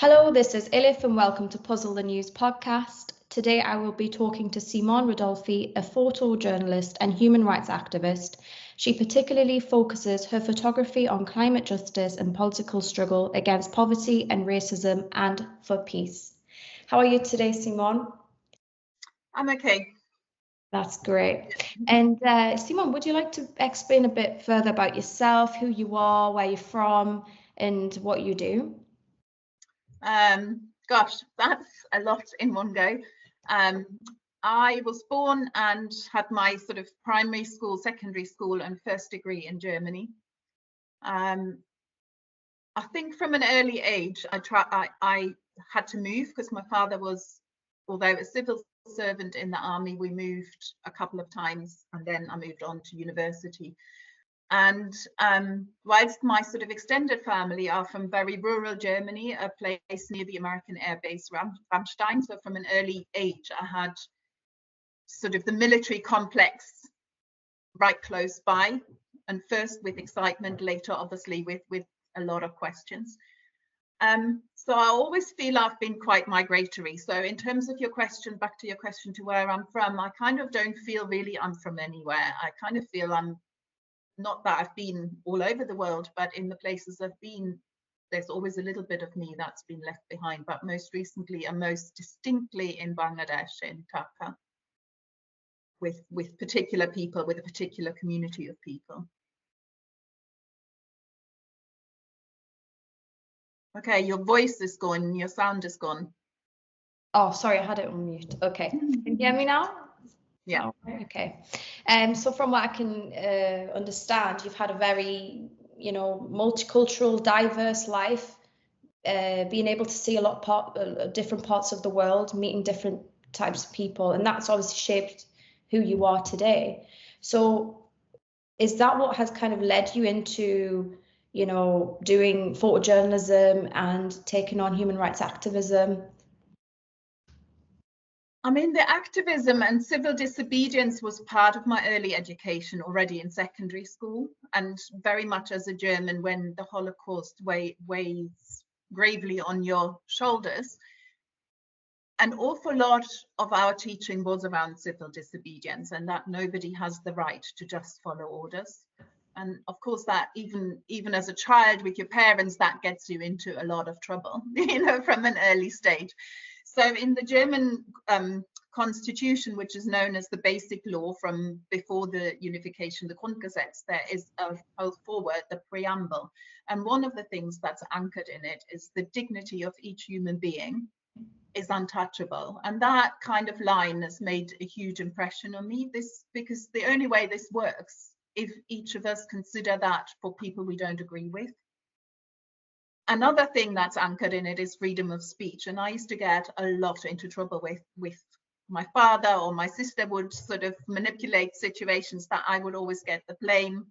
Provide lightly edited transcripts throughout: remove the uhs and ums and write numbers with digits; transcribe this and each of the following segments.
Hello, this is Elif and welcome to Puzzle the News podcast. Today I will be talking to Simone Rudolphi, a photojournalist and human rights activist. She particularly focuses her photography on climate justice and political struggle against poverty and racism and for peace. How are you today, Simone? I'm okay. That's great. And Simone, would you like to explain a bit further about yourself, who you are, where you're from, and what you do? Gosh, that's a lot in one go. I was born and had my sort of primary school, secondary school, and first degree in Germany. I think from an early age, I had to move because my father was, although a civil servant in the army, we moved a couple of times, and then I moved on to university. And whilst my sort of extended family are from very rural Germany, a place near the American air base Ramstein, so from an early age, I had sort of the military complex right close by, and first with excitement, later obviously with a lot of questions. So I always feel I've been quite migratory. So in terms of your question, back to your question to where I'm from, I kind of don't feel really I'm from anywhere. I kind of feel I'm, not that I've been all over the world, but in the places I've been, there's always a little bit of me that's been left behind. But most recently and most distinctly in Bangladesh, in Dhaka, with particular people, with a particular community of people. Okay, your voice is gone, your sound is gone. Oh, sorry, I had it on mute. Okay, can you hear me now? Yeah. Oh, okay. So from what I can understand, you've had a very, multicultural, diverse life, being able to see a lot of different parts of the world, meeting different types of people, and that's obviously shaped who you are today. So is that what has kind of led you into, doing photojournalism and taking on human rights activism? I mean, the activism and civil disobedience was part of my early education already in secondary school, and very much as a German, when the Holocaust weighs gravely on your shoulders, an awful lot of our teaching was around civil disobedience and that nobody has the right to just follow orders. And of course, that even as a child with your parents, that gets you into a lot of trouble, from an early stage. So in the German constitution, which is known as the basic law from before the unification, the Grundgesetz, there is a forward, the preamble. And one of the things that's anchored in it is the dignity of each human being is untouchable. And that kind of line has made a huge impression on me, because the only way this works, if each of us consider that for people we don't agree with. Another thing that's anchored in it is freedom of speech. And I used to get a lot into trouble with my father, or my sister would sort of manipulate situations that I would always get the blame.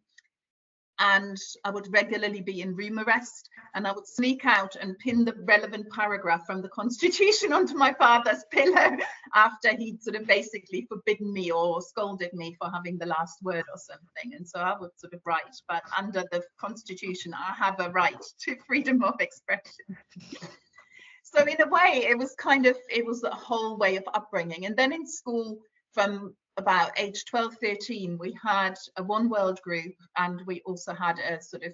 And I would regularly be in room arrest, and I would sneak out and pin the relevant paragraph from the Constitution onto my father's pillow after he'd sort of basically forbidden me or scolded me for having the last word or something. And so I would sort of write, but under the Constitution, I have a right to freedom of expression. So in a way, it was a whole way of upbringing. And then in school, from about age 12, 13, we had a One World group, and we also had a sort of,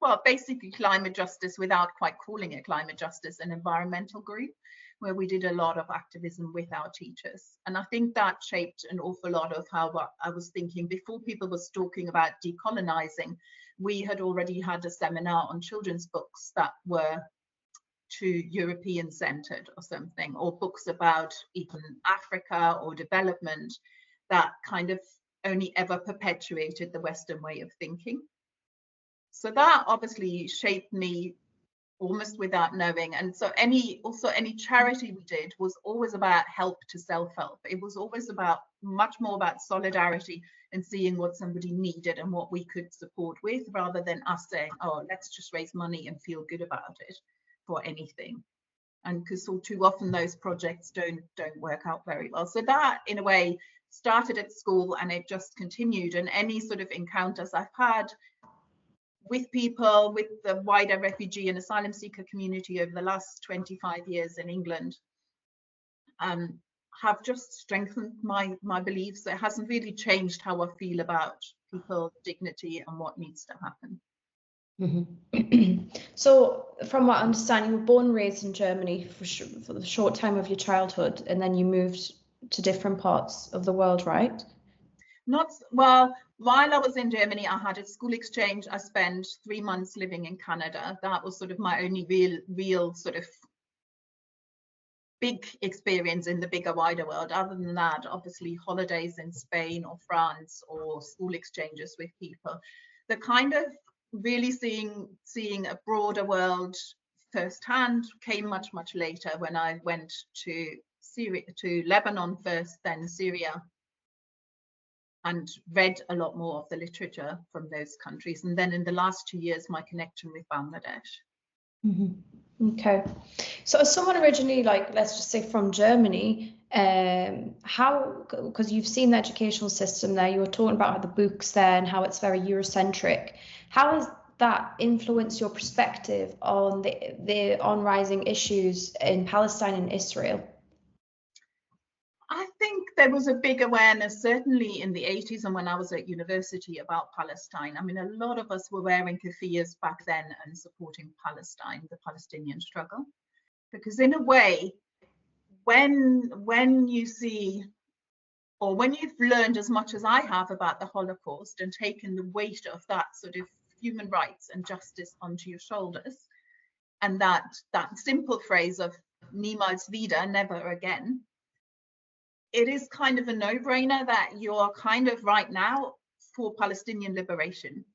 well, basically climate justice, without quite calling it climate justice, an environmental group, where we did a lot of activism with our teachers. And I think that shaped an awful lot of how I was thinking. Before people was talking about decolonizing, we had already had a seminar on children's books that were too European centered or something, or books about even Africa or development that kind of only ever perpetuated the Western way of thinking. So that obviously shaped me almost without knowing. And so any charity we did was always about help to self-help. It was always much more about solidarity and seeing what somebody needed and what we could support with, rather than us saying, oh, let's just raise money and feel good about it for anything. And because too often those projects don't work out very well. So that, in a way, started at school, and it just continued. And any sort of encounters I've had with people, with the wider refugee and asylum seeker community over the last 25 years in England, have just strengthened my beliefs. It hasn't really changed how I feel about people's dignity and what needs to happen. So, from what I understand, you were born and raised in Germany for the short time of your childhood, and then you moved to different parts of the world, right? Not well. While I was in Germany, I had a school exchange. I spent 3 months living in Canada. That was sort of my only real sort of big experience in the bigger, wider world. Other than that, obviously holidays in Spain or France or school exchanges with people. The kind of really seeing a broader world firsthand came much later, when I went to Lebanon first, then Syria, and read a lot more of the literature from those countries. And then in the last 2 years, my connection with Bangladesh. Okay. So as someone originally, like, let's just say from Germany, how, because you've seen the educational system there, you were talking about the books there and how it's very Eurocentric. How has that influenced your perspective on the on-rising issues in Palestine and Israel? I think there was a big awareness, certainly in the 80s and when I was at university, about Palestine. I mean, a lot of us were wearing keffiyehs back then and supporting Palestine, the Palestinian struggle. Because in a way, when you see, or when you've learned as much as I have about the Holocaust and taken the weight of that sort of human rights and justice onto your shoulders, and that simple phrase of niemals wieder, never again, it is kind of a no-brainer that you're kind of right now for Palestinian liberation,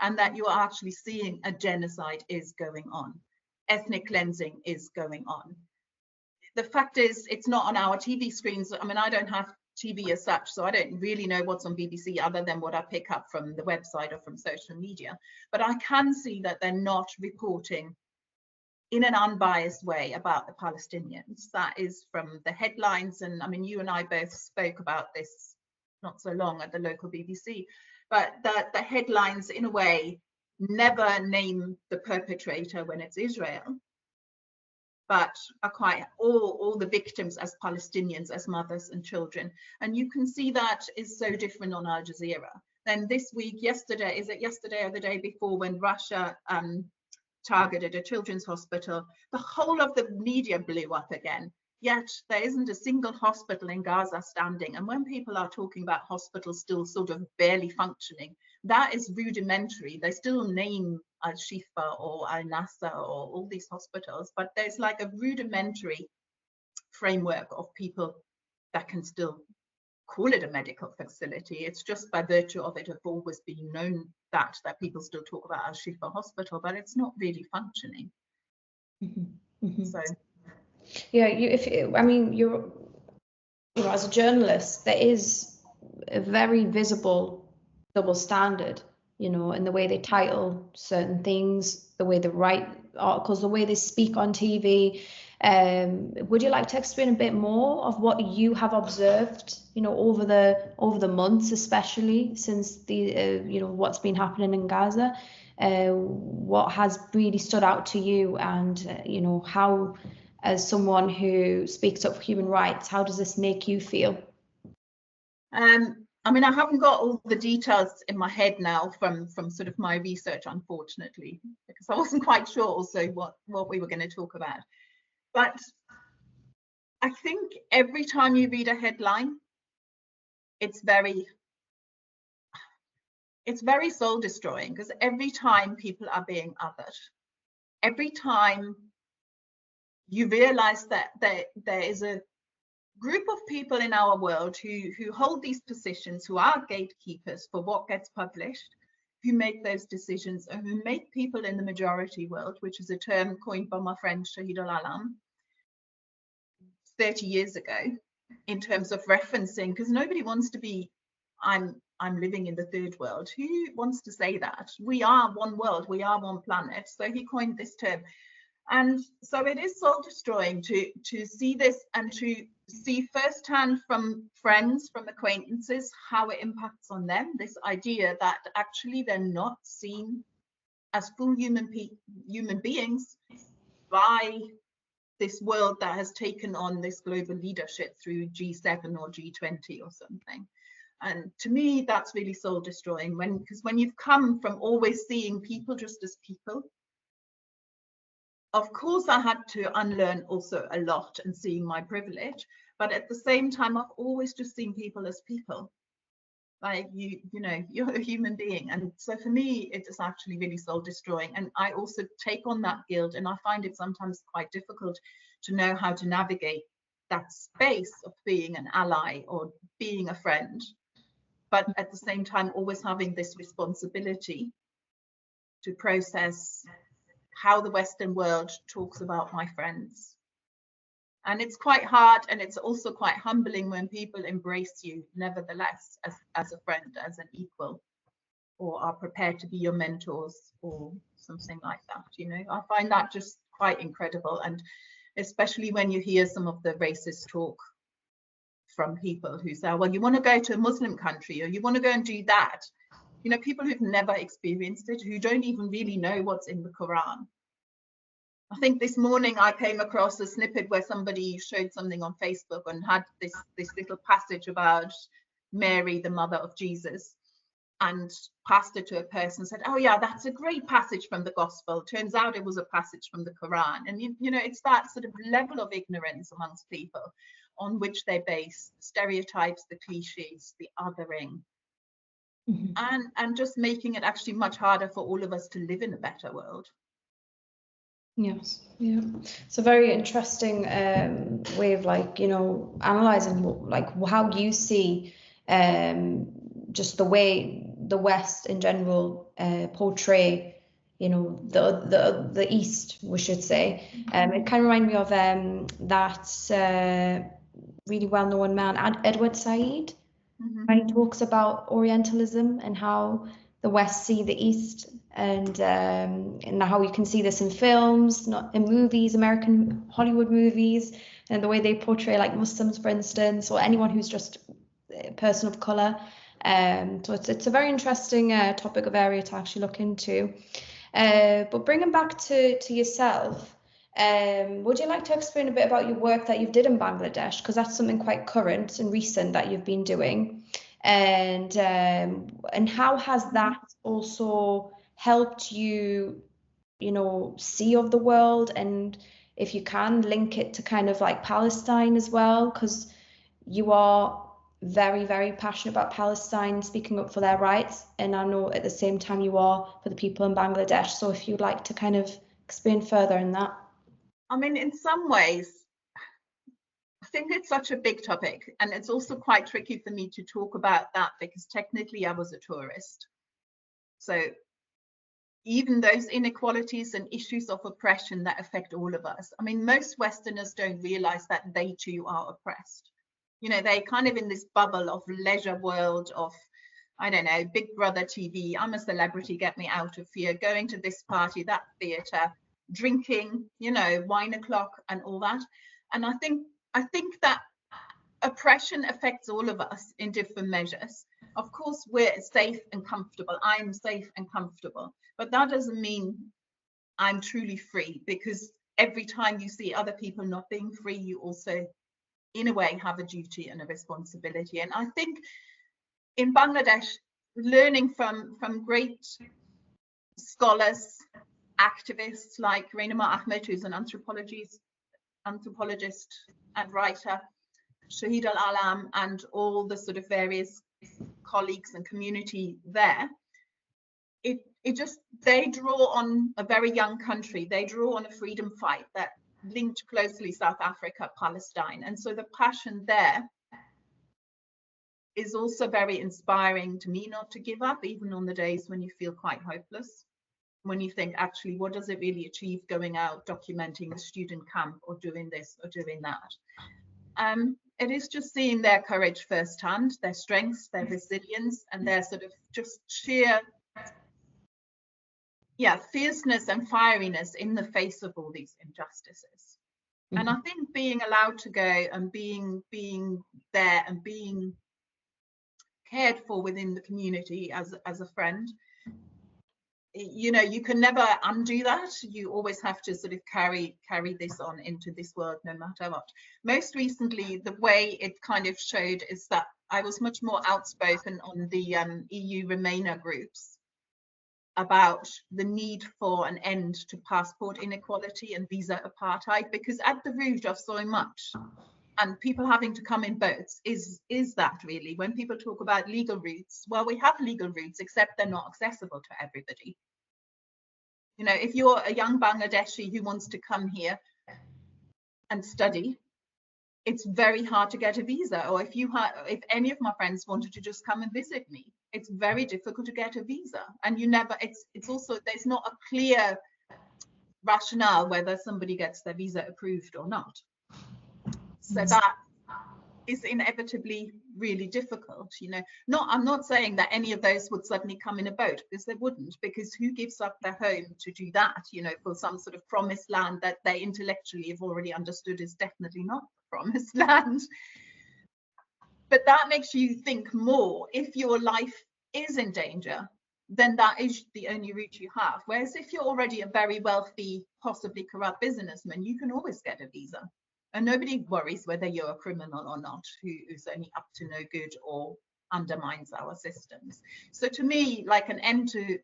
and that you are actually seeing a genocide is going on. Ethnic cleansing is going on. The fact is, it's not on our TV screens. I mean, I don't have TV as such, so I don't really know what's on BBC other than what I pick up from the website or from social media. But I can see that they're not reporting in an unbiased way about the Palestinians. That is from the headlines. And I mean, you and I both spoke about this not so long at the local BBC, but the headlines in a way never name the perpetrator when it's Israel, but are quite all the victims as Palestinians, as mothers and children. And you can see that is so different on Al Jazeera. Then this week, yesterday or the day before, when Russia targeted a children's hospital, the whole of the media blew up again. Yet there isn't a single hospital in Gaza standing. And when people are talking about hospitals still sort of barely functioning, that is rudimentary. They still name Al-Shifa or Al-Nasser or all these hospitals, but there's like a rudimentary framework of people that can still call it a medical facility. It's just by virtue of it have always been known that people still talk about Al-Shifa Hospital, but it's not really functioning. So yeah, you're as a journalist, there is a very visible double standard, in the way they title certain things, the way they write articles, the way they speak on TV. Would you like to explain a bit more of what you have observed, over the months, especially since the what's been happening in Gaza? What has really stood out to you, and how, as someone who speaks up for human rights, how does this make you feel? I mean, I haven't got all the details in my head now from sort of my research, unfortunately, because I wasn't quite sure also what we were going to talk about. But I think every time you read a headline, it's very soul destroying, because every time people are being othered, every time you realize that there is a group of people in our world who hold these positions, who are gatekeepers for what gets published, who make those decisions, and who make people in the majority world, which is a term coined by my friend Shahid Al-Alam 30 years ago, in terms of referencing, because nobody wants to be, I'm living in the third world. Who wants to say that? We are one world, we are one planet. So he coined this term. And so it is soul destroying to see this, and to see firsthand from friends, from acquaintances, how it impacts on them. This idea that actually they're not seen as full human beings by this world that has taken on this global leadership through G7 or G20 or something. And to me, that's really soul destroying, because when you've come from always seeing people just as people, of course I had to unlearn also a lot and seeing my privilege, but at the same time I've always just seen people as people. Like you know, you're a human being. And so for me, it is actually really soul destroying. And I also take on that guilt, and I find it sometimes quite difficult to know how to navigate that space of being an ally or being a friend, but at the same time always having this responsibility to process how the Western world talks about my friends. And it's quite hard, and it's also quite humbling when people embrace you nevertheless as a friend, as an equal, or are prepared to be your mentors or something like that. You know, I find that just quite incredible. And especially when you hear some of the racist talk from people who say, well, you want to go to a Muslim country, or you want to go and do that. You know, people who've never experienced it, who don't even really know what's in the Quran. I think this morning I came across a snippet where somebody showed something on Facebook and had this little passage about Mary, the mother of Jesus, and passed it to a person and said, oh yeah, that's a great passage from the gospel. Turns out it was a passage from the Quran. And you know, it's that sort of level of ignorance amongst people on which they base stereotypes, the cliches, the othering, and just making it actually much harder for all of us to live in a better world. Yes, yeah. It's a very interesting way of, like, you know, analyzing like how you see just the way the West in general portray, you know, the East, we should say. It kind of reminded me of that really well-known man, Edward Said, when he talks about Orientalism and how the West see the East, and how you can see this in films, not in movies, American Hollywood movies, and the way they portray like Muslims, for instance, or anyone who's just a person of color. So it's a very interesting topic of area to actually look into. But bringing back to yourself, would you like to explain a bit about your work that you did in Bangladesh? Because that's something quite current and recent that you've been doing. And how has that also helped you, you know, see of the world, and if you can link it to kind of like Palestine as well, because you are very, very passionate about Palestine, speaking up for their rights, and I know at the same time you are for the people in Bangladesh. So if you'd like to kind of explain further in that. I mean, in some ways, I think it's such a big topic, and it's also quite tricky for me to talk about that because technically I was a tourist. So even those inequalities and issues of oppression that affect all of us, I mean, most Westerners don't realize that they too are oppressed. You know, they kind of in this bubble of leisure world of, I don't know, Big Brother TV, I'm a celebrity, get me out of here, going to this party, that theatre, drinking, you know, wine o'clock and all that. And I think that oppression affects all of us in different measures. Of course, we're safe and comfortable. I'm safe and comfortable, but that doesn't mean I'm truly free, because every time you see other people not being free, you also, in a way, have a duty and a responsibility. And I think in Bangladesh, learning from great scholars, activists like Rainuma Ahmed, who's an anthropologist and writer, Shahid Al-Alam, and all the sort of various colleagues and community there, they draw on a very young country. They draw on a freedom fight that linked closely South Africa, Palestine. And so the passion there is also very inspiring to me, not to give up, even on the days when you feel quite hopeless, when you think, actually, what does it really achieve going out, documenting the student camp or doing this or doing that? It is just seeing their courage firsthand, their strengths, their resilience, and their sort of just sheer, fierceness and fieriness in the face of all these injustices. And I think being allowed to go and being there and being cared for within the community as a friend you know, you can never undo that. You always have to sort of carry this on into this world, no matter what. Most recently, the way it kind of showed is that I was much more outspoken on the EU Remainer groups about the need for an end to passport inequality and visa apartheid, because at the root of so much, and people having to come in boats, is that really, when people talk about legal routes, well, we have legal routes, except they're not accessible to everybody. You know, if you're a young Bangladeshi who wants to come here and study, it's very hard to get a visa. Or if any of my friends wanted to just come and visit me, it's very difficult to get a visa. And you never, it's also, there's not a clear rationale whether somebody gets their visa approved or not. So that is inevitably really difficult, you know. I'm not saying that any of those would suddenly come in a boat, because they wouldn't, because who gives up their home to do that, you know, for some sort of promised land that they intellectually have already understood is definitely not the promised land. But that makes you think more. If your life is in danger, then that is the only route you have. Whereas if you're already a very wealthy, possibly corrupt businessman, you can always get a visa. And nobody worries whether you're a criminal or not, who is only up to no good or undermines our systems. So to me, like, an end to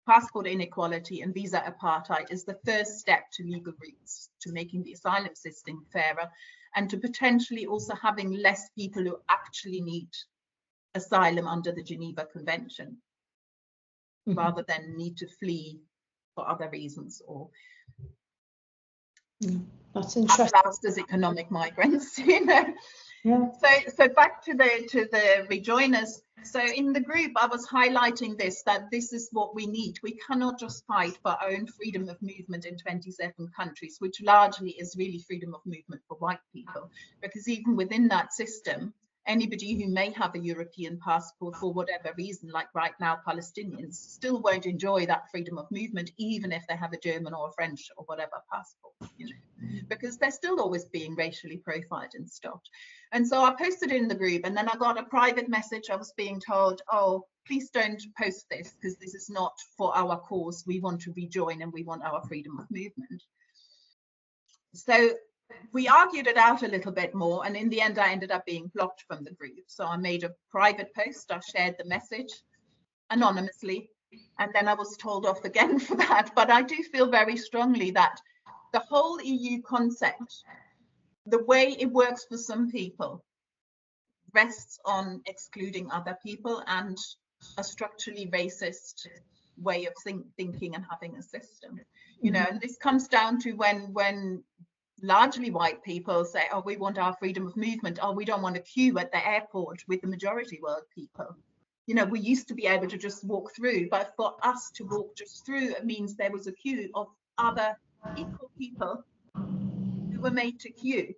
passport inequality and visa apartheid is the first step to legal routes, to making the asylum system fairer, and to potentially also having less people who actually need asylum under the Geneva Convention, rather than need to flee for other reasons, or that's interesting. classed as economic migrants, you know. Yeah. So back to the rejoiners. So in the group, I was highlighting that this is what we need. We cannot just fight for our own freedom of movement in 27 countries, which largely is really freedom of movement for white people, because even within that system, anybody who may have a European passport for whatever reason, like right now Palestinians, still won't enjoy that freedom of movement, even if they have a German or a French or whatever passport, you know, because they're still always being racially profiled and stopped. And so I posted it in the group, and then I got a private message. I was being told, oh, please don't post this, because this is not for our cause. We want to rejoin and we want our freedom of movement. So we argued it out a little bit more, and in the end I ended up being blocked from the group. So I made a private post. I shared the message anonymously, and then I was told off again for that. But I do feel very strongly that the whole EU concept, the way it works for some people, rests on excluding other people and a structurally racist way of thinking and having a system, you know. And this comes down to when largely white people say, oh, we want our freedom of movement, oh, we don't want to queue at the airport with the majority world people. You know, we used to be able to just walk through, but for us to walk just through, it means there was a queue of other equal people who were made to queue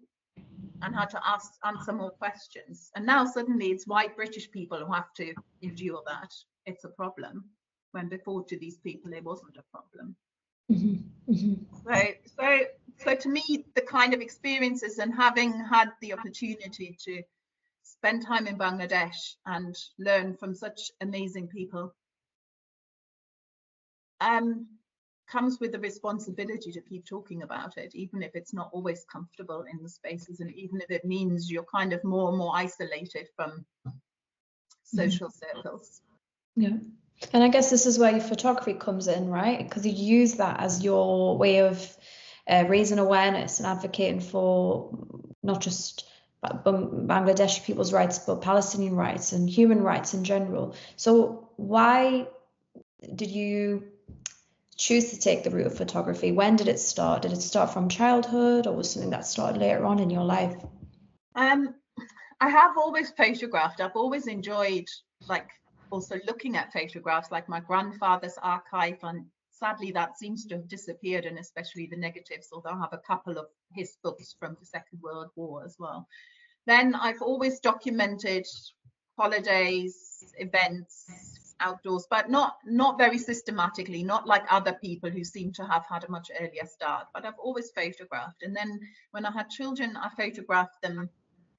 and had to answer more questions. And now suddenly it's white British people who have to endure that. It's a problem, when before to these people it wasn't a problem. So to me, the kind of experiences, and having had the opportunity to spend time in Bangladesh and learn from such amazing people, comes with the responsibility to keep talking about it, even if it's not always comfortable in the spaces, and even if it means you're kind of more and more isolated from social circles. Yeah. And I guess this is where your photography comes in, right? Because you use that as your way of raising awareness and advocating for not just Bangladeshi people's rights, but Palestinian rights and human rights in general. So why did you choose to take the route of photography? When did it start? Did it start from childhood, or was something that started later on in your life? I have always photographed. I've always enjoyed, like, also looking at photographs, like my grandfather's archive, and sadly that seems to have disappeared, and especially the negatives, although I have a couple of his books from the Second World War as well. Then I've always documented holidays, events, outdoors, but not very systematically, not like other people who seem to have had a much earlier start, but I've always photographed. And then when I had children, I photographed them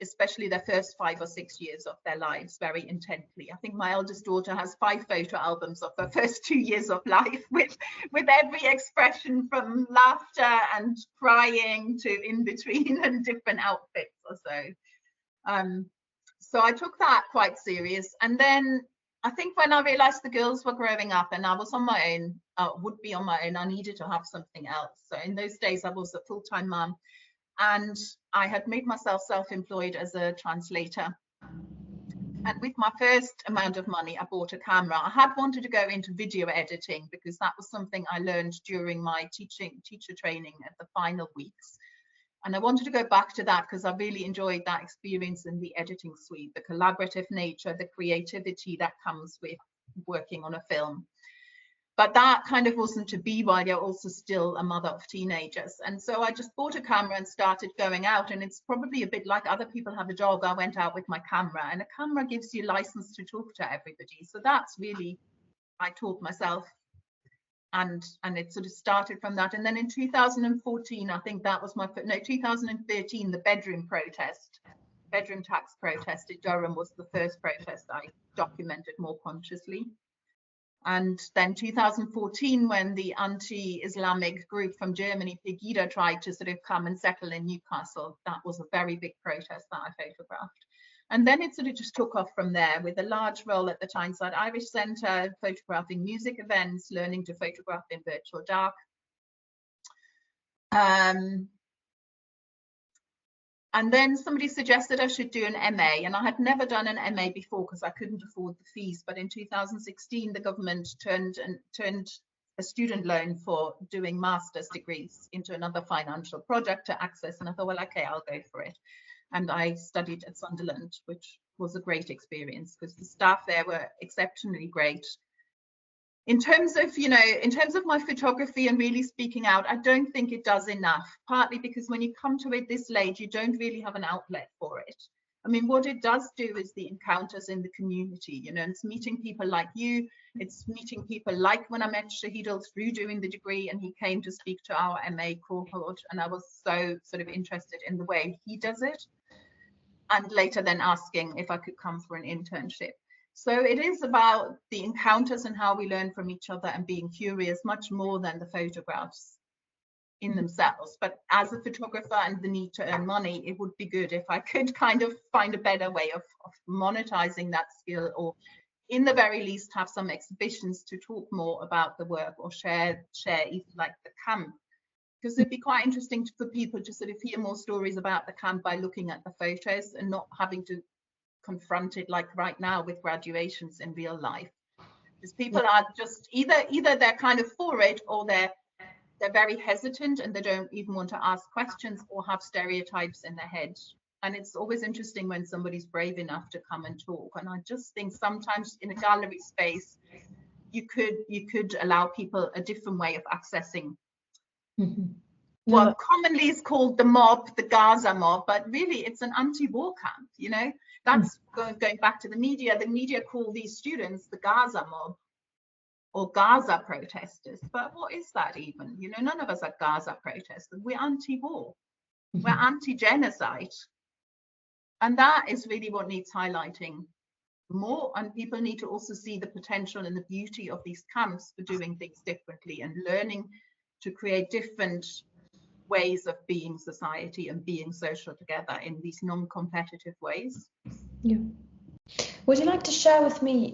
especially their first 5 or 6 years of their lives, very intently. I think my eldest daughter has 5 photo albums of her first 2 years of life with every expression from laughter and crying to in between and different outfits or so. So I took that quite serious. And then I think when I realized the girls were growing up and I was on my own, would be on my own, I needed to have something else. So in those days, I was a full-time mom, and I had made myself self-employed as a translator. And with my first amount of money, I bought a camera. I had wanted to go into video editing because that was something I learned during my teacher training at the final weeks. And I wanted to go back to that because I really enjoyed that experience in the editing suite, the collaborative nature, the creativity that comes with working on a film. But that kind of wasn't to be while you're also still a mother of teenagers. And so I just bought a camera and started going out. And it's probably a bit like other people have a job. I went out with my camera, and a camera gives you license to talk to everybody. So that's really, I taught myself. And it sort of started from that. And then in 2014, I think that was 2013, the bedroom tax protest in Durham was the first protest I documented more consciously. And then 2014, when the anti-Islamic group from Germany, Pegida, tried to sort of come and settle in Newcastle, that was a very big protest that I photographed. And then it sort of just took off from there with a large role at the Tyneside Irish Centre, photographing music events, learning to photograph in virtual dark. And then somebody suggested I should do an MA, and I had never done an MA before because I couldn't afford the fees. But in 2016, the government turned a student loan for doing master's degrees into another financial project to access. And I thought, well, okay, I'll go for it. And I studied at Sunderland, which was a great experience because the staff there were exceptionally great. In terms of, in terms of my photography and really speaking out, I don't think it does enough, partly because when you come to it this late, you don't really have an outlet for it. I mean, what it does do is the encounters in the community, and it's meeting people like you. It's meeting people like when I met Shahidul through doing the degree, and he came to speak to our MA cohort, and I was so sort of interested in the way he does it. And later then asking if I could come for an internship. So it is about the encounters and how we learn from each other and being curious, much more than the photographs in themselves. But as a photographer and the need to earn money, it would be good if I could kind of find a better way of monetizing that skill, or in the very least have some exhibitions to talk more about the work, or share even like the camp. Because it'd be quite interesting for people to sort of hear more stories about the camp by looking at the photos and not having to confront it like right now with graduations in real life. Because people are just either they're kind of for it, or they're very hesitant and they don't even want to ask questions or have stereotypes in their head. And it's always interesting when somebody's brave enough to come and talk. And I just think sometimes in a gallery space, you could allow people a different way of accessing what commonly is called the mob, the Gaza mob, but really it's an anti-war camp, That's going back to the media. The media call these students the Gaza mob or Gaza protesters. But what is that even? None of us are Gaza protesters. We're anti-war. We're anti-genocide. And that is really what needs highlighting more. And people need to also see the potential and the beauty of these camps for doing things differently and learning to create different ways of being society and being social together in these non-competitive ways. Yeah. Would you like to share with me,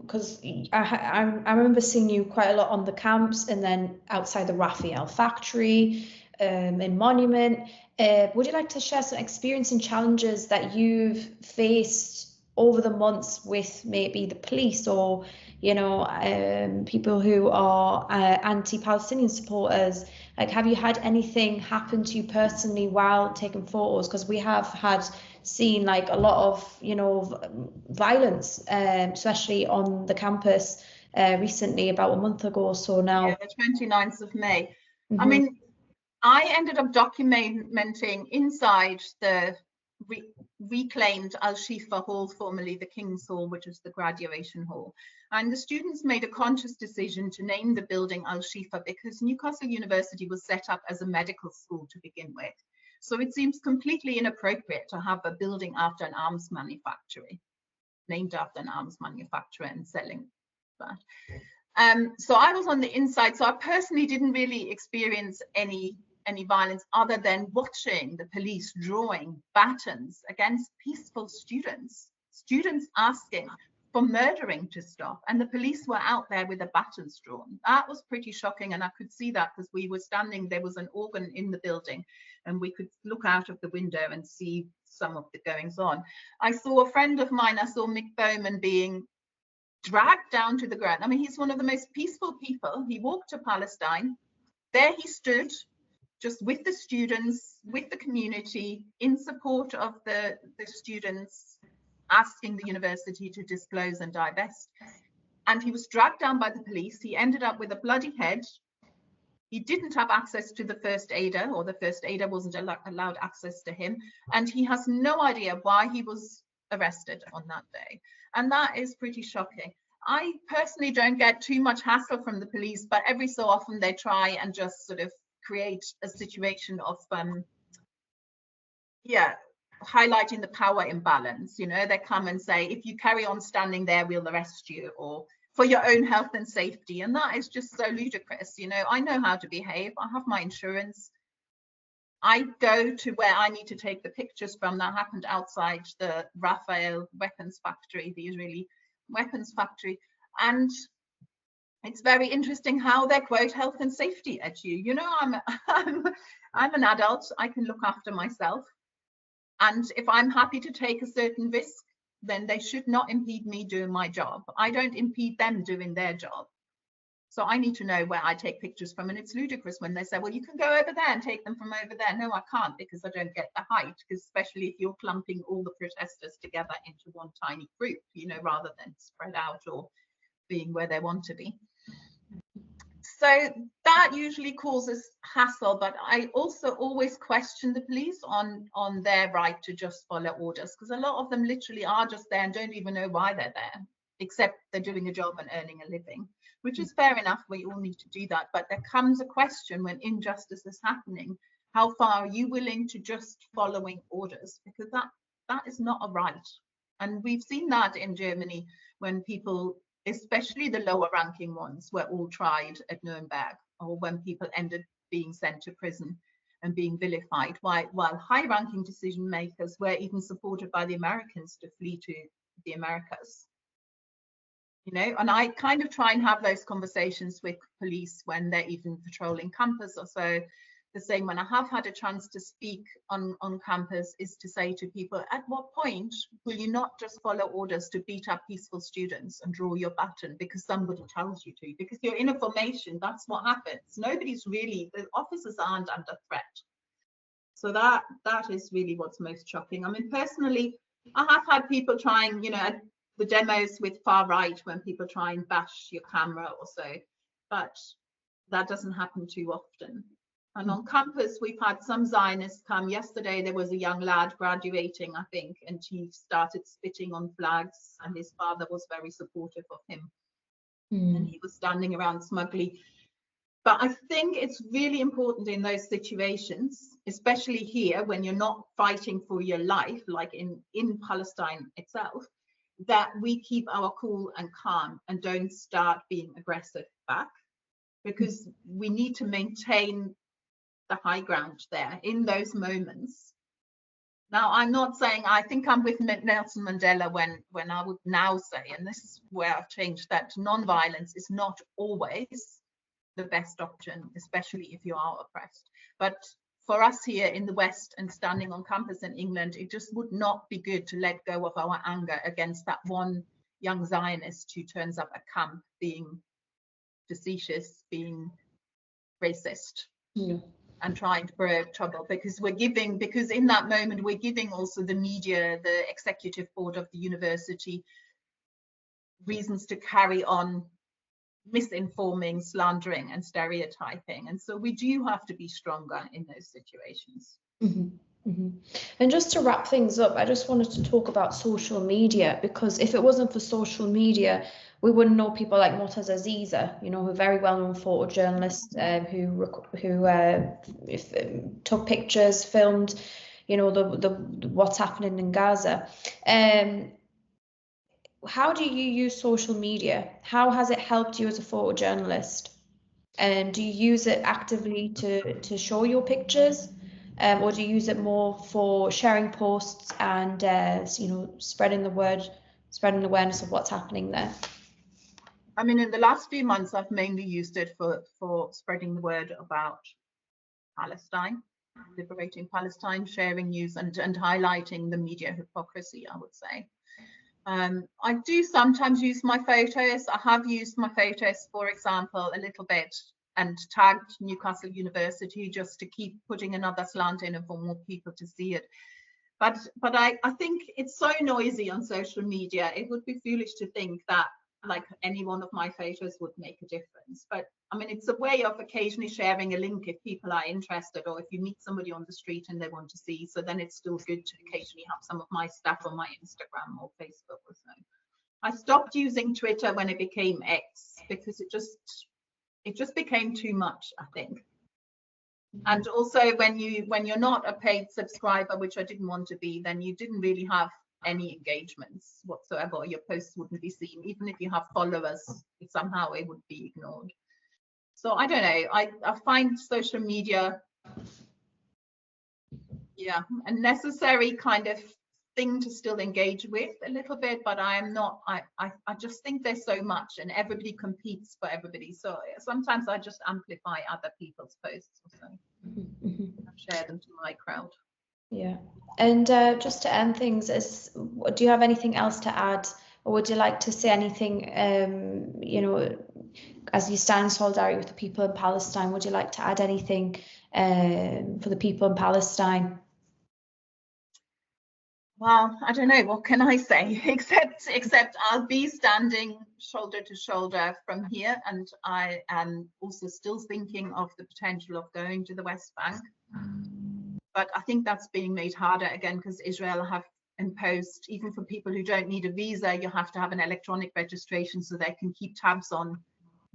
because I remember seeing you quite a lot on the camps and then outside the Raphael factory, in Monument. Would you like to share some experience and challenges that you've faced over the months with maybe the police, or people who are anti-Palestinian supporters? Like, have you had anything happen to you personally while taking photos? Because we have seen like a lot of violence, especially on the campus recently, about a month ago or so now. Yeah, the 29th of May. I mean, I ended up documenting inside the reclaimed Al-Shifa Hall, formerly the King's Hall, which is the graduation hall. And the students made a conscious decision to name the building Al-Shifa because Newcastle University was set up as a medical school to begin with. So it seems completely inappropriate to have a building after an arms manufacturer, named after an arms manufacturer, and selling that. So I was on the inside, so I personally didn't really experience any violence other than watching the police drawing batons against peaceful students asking for murdering to stop, and the police were out there with the batons drawn. That was pretty shocking, and I could see that because we were standing, there was an organ in the building, and we could look out of the window and see some of the goings on. I saw a friend of mine, I saw Mick Bowman being dragged down to the ground. I mean, he's one of the most peaceful people. He walked to Palestine. There he stood, just with the students, with the community, in support of the students, asking the university to disclose and divest. And he was dragged down by the police. He ended up with a bloody head. He didn't have access to the first aider, or the first aider wasn't allowed access to him. And he has no idea why he was arrested on that day. And that is pretty shocking. I personally don't get too much hassle from the police, but every so often they try and just sort of create a situation of highlighting the power imbalance. You know, they come and say, if you carry on standing there, we'll arrest you, or for your own health and safety. And that is just so ludicrous. You know, I know how to behave. I have my insurance. I go to where I need to take the pictures from. That happened outside the Rafael weapons factory, the Israeli weapons factory. And it's very interesting how they quote health and safety at you. You know, I'm an adult. I can look after myself. And if I'm happy to take a certain risk, then they should not impede me doing my job. I don't impede them doing their job. So I need to know where I take pictures from. And it's ludicrous when they say, well, you can go over there and take them from over there. No, I can't, because I don't get the height, because especially if you're clumping all the protesters together into one tiny group, you know, rather than spread out or being where they want to be. So that usually causes hassle, but I also always question the police on their right to just follow orders, because a lot of them literally are just there and don't even know why they're there, except they're doing a job and earning a living, which is fair enough. We all need to do that. But there comes a question when injustice is happening, how far are you willing to just following orders? Because that is not a right. And we've seen that in Germany when people, especially the lower ranking ones, were all tried at Nuremberg, or when people ended being sent to prison and being vilified, while high ranking decision makers were even supported by the Americans to flee to the Americas. You know, and I kind of try and have those conversations with police when they're even patrolling campus or so. The same when I have had a chance to speak on campus is to say to people, at what point will you not just follow orders to beat up peaceful students and draw your baton because somebody tells you to? Because you're in a formation, that's what happens. Nobody's really, the officers aren't under threat. So that is really what's most shocking. I mean, personally, I have had people trying, you know, at the demos with far right, when people try and bash your camera or so, but that doesn't happen too often. And on campus, we've had some Zionists come. Yesterday, there was a young lad graduating, I think, and he started spitting on flags, and his father was very supportive of him. And he was standing around smugly. But I think it's really important in those situations, especially here, when you're not fighting for your life, like in Palestine itself, that we keep our cool and calm and don't start being aggressive back, because we need to maintain the high ground there in those moments. Now, I'm not saying, I think I'm with Nelson Mandela when I would now say, and this is where I've changed, that non-violence is not always the best option, especially if you are oppressed. But for us here in the West and standing on campus in England, it just would not be good to let go of our anger against that one young Zionist who turns up at camp being facetious, being racist. Yeah. And trying to provoke trouble, because in that moment we're giving also the media, the executive board of the university, reasons to carry on misinforming, slandering and stereotyping. And so we do have to be stronger in those situations. And just to wrap things up, I just wanted to talk about social media, because if it wasn't for social media, we wouldn't know people like Mortaza Aziza, you know, who are very well-known photojournalist, who took pictures, filmed, you know, the what's happening in Gaza. How do you use social media? How has it helped you as a photojournalist? Do you use it actively to show your pictures, or do you use it more for sharing posts and you know, spreading the word, spreading awareness of what's happening there? I mean, in the last few months, I've mainly used it for spreading the word about Palestine, liberating Palestine, sharing news and highlighting the media hypocrisy, I would say. I do sometimes use my photos. I have used my photos, for example, a little bit and tagged Newcastle University just to keep putting another slant in and for more people to see it. But I think it's so noisy on social media. It would be foolish to think that like any one of my photos would make a difference. But I mean, it's a way of occasionally sharing a link if people are interested, or if you meet somebody on the street and they want to see. So then it's still good to occasionally have some of my stuff on my Instagram or Facebook or so. I stopped using Twitter when it became X because it just became too much, I think. And also when you're not a paid subscriber, which I didn't want to be, then you didn't really have any engagements whatsoever, or your posts wouldn't be seen. Even if you have followers, somehow it would be ignored. So I don't know, I find social media, yeah, a necessary kind of thing to still engage with a little bit, but I just think there's so much and everybody competes for everybody. So sometimes I just amplify other people's posts or so, and share them to my crowd. Yeah. And just to end things, do you have anything else to add, or would you like to say anything, you know, as you stand in solidarity with the people in Palestine, would you like to add anything for the people in Palestine? Well, I don't know, what can I say, except I'll be standing shoulder to shoulder from here, and I am also still thinking of the potential of going to the West Bank. But I think that's being made harder again because Israel have imposed, even for people who don't need a visa, you have to have an electronic registration so they can keep tabs on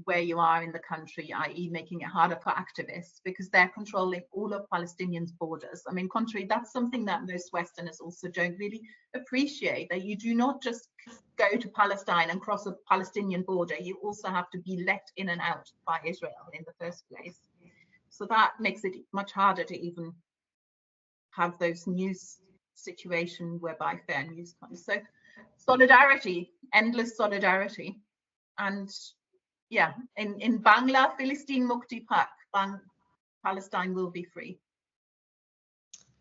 where you are in the country, i.e. making it harder for activists because they're controlling all of Palestinians' borders. I mean, that's something that most Westerners also don't really appreciate, that you do not just go to Palestine and cross a Palestinian border, you also have to be let in and out by Israel in the first place. So that makes it much harder to even have those news situation whereby fair news comes. So solidarity, endless solidarity. And yeah, in Bangla, Philistine Mukti Pak, Palestine will be free.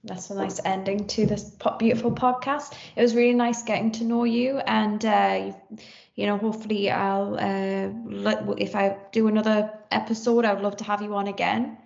That's a nice ending to this beautiful podcast. It was really nice getting to know you, and you know, hopefully I'll if I do another episode, I would love to have you on again.